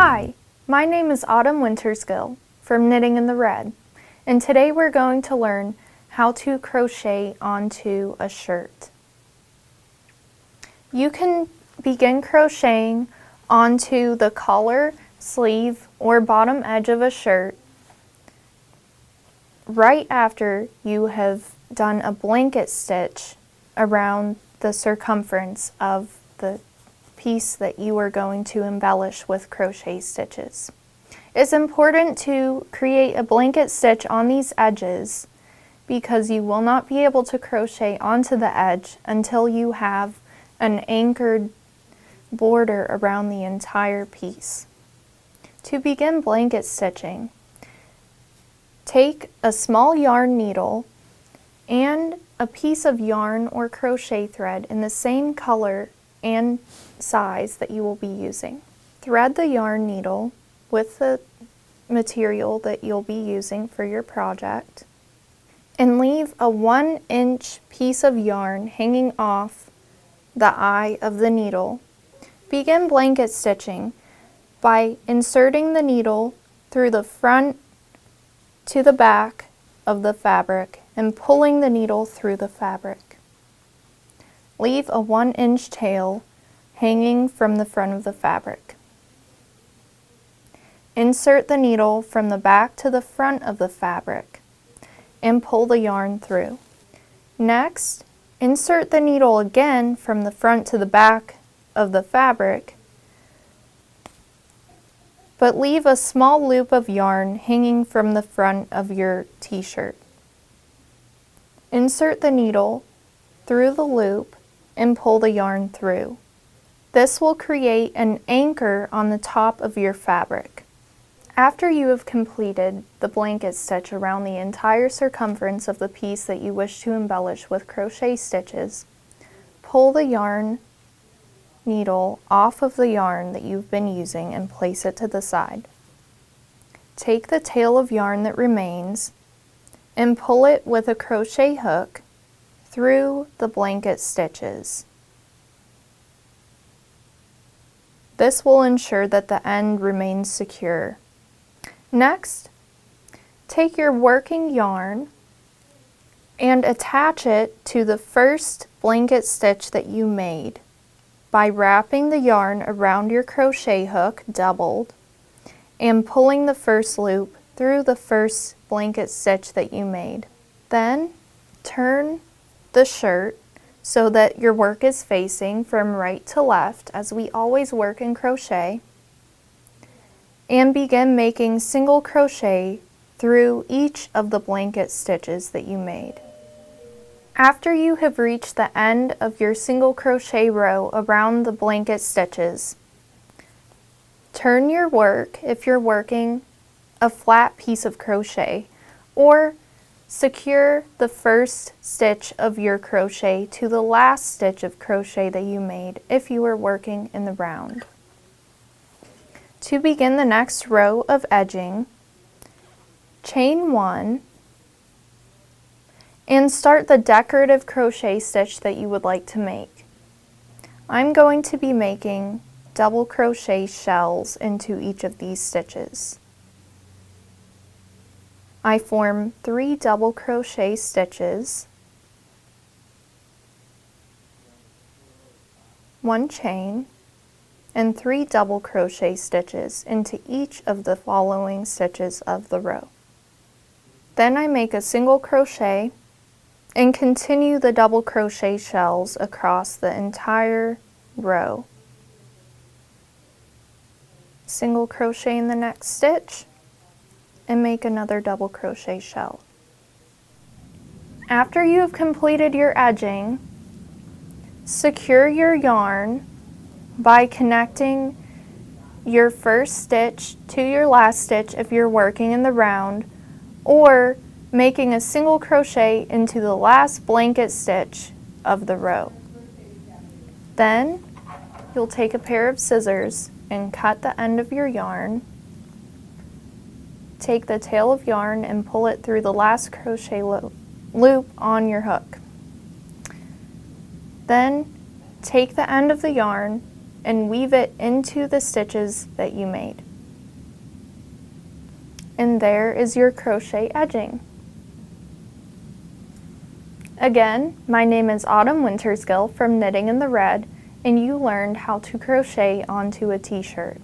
Hi, my name is Autumn Wintersgill from Knitting in the Red, and today we're going to learn how to crochet onto a shirt. You can begin crocheting onto the collar, sleeve, or bottom edge of a shirt right after you have done a blanket stitch around the circumference of the piece that you are going to embellish with crochet stitches. It's important to create a blanket stitch on these edges because you will not be able to crochet onto the edge until you have an anchored border around the entire piece. To begin blanket stitching, take a small yarn needle and a piece of yarn or crochet thread in the same color and size that you will be using. Thread the yarn needle with the material that you'll be using for your project and leave a 1-inch piece of yarn hanging off the eye of the needle. Begin blanket stitching by inserting the needle through the front to the back of the fabric and pulling the needle through the fabric. Leave a 1-inch tail hanging from the front of the fabric. Insert the needle from the back to the front of the fabric and pull the yarn through. Next, insert the needle again from the front to the back of the fabric, but leave a small loop of yarn hanging from the front of your t-shirt. Insert the needle through the loop and pull the yarn through. This will create an anchor on the top of your fabric. After you have completed the blanket stitch around the entire circumference of the piece that you wish to embellish with crochet stitches, pull the yarn needle off of the yarn that you've been using and place it to the side. Take the tail of yarn that remains and pull it with a crochet hook through the blanket stitches. This will ensure that the end remains secure. Next, take your working yarn and attach it to the first blanket stitch that you made by wrapping the yarn around your crochet hook doubled and pulling the first loop through the first blanket stitch that you made. Then turn the shirt so that your work is facing from right to left, as we always work in crochet, and begin making single crochet through each of the blanket stitches that you made. After you have reached the end of your single crochet row around the blanket stitches, turn your work if you're working a flat piece of crochet, or secure the first stitch of your crochet to the last stitch of crochet that you made if you were working in the round. To begin the next row of edging, chain 1 and start the decorative crochet stitch that you would like to make. I'm going to be making double crochet shells into each of these stitches. I form 3 double crochet stitches, 1 chain, and 3 double crochet stitches into each of the following stitches of the row. Then I make a single crochet and continue the double crochet shells across the entire row. Single crochet in the next stitch and make another double crochet shell. After you have completed your edging, secure your yarn by connecting your first stitch to your last stitch if you're working in the round, or making a single crochet into the last blanket stitch of the row. Then you'll take a pair of scissors and cut the end of your yarn. Take the tail of yarn and pull it through the last crochet loop on your hook. Then take the end of the yarn and weave it into the stitches that you made. And there is your crochet edging. Again, my name is Autumn Wintersgill from Knitting in the Red, and you learned how to crochet onto a t-shirt.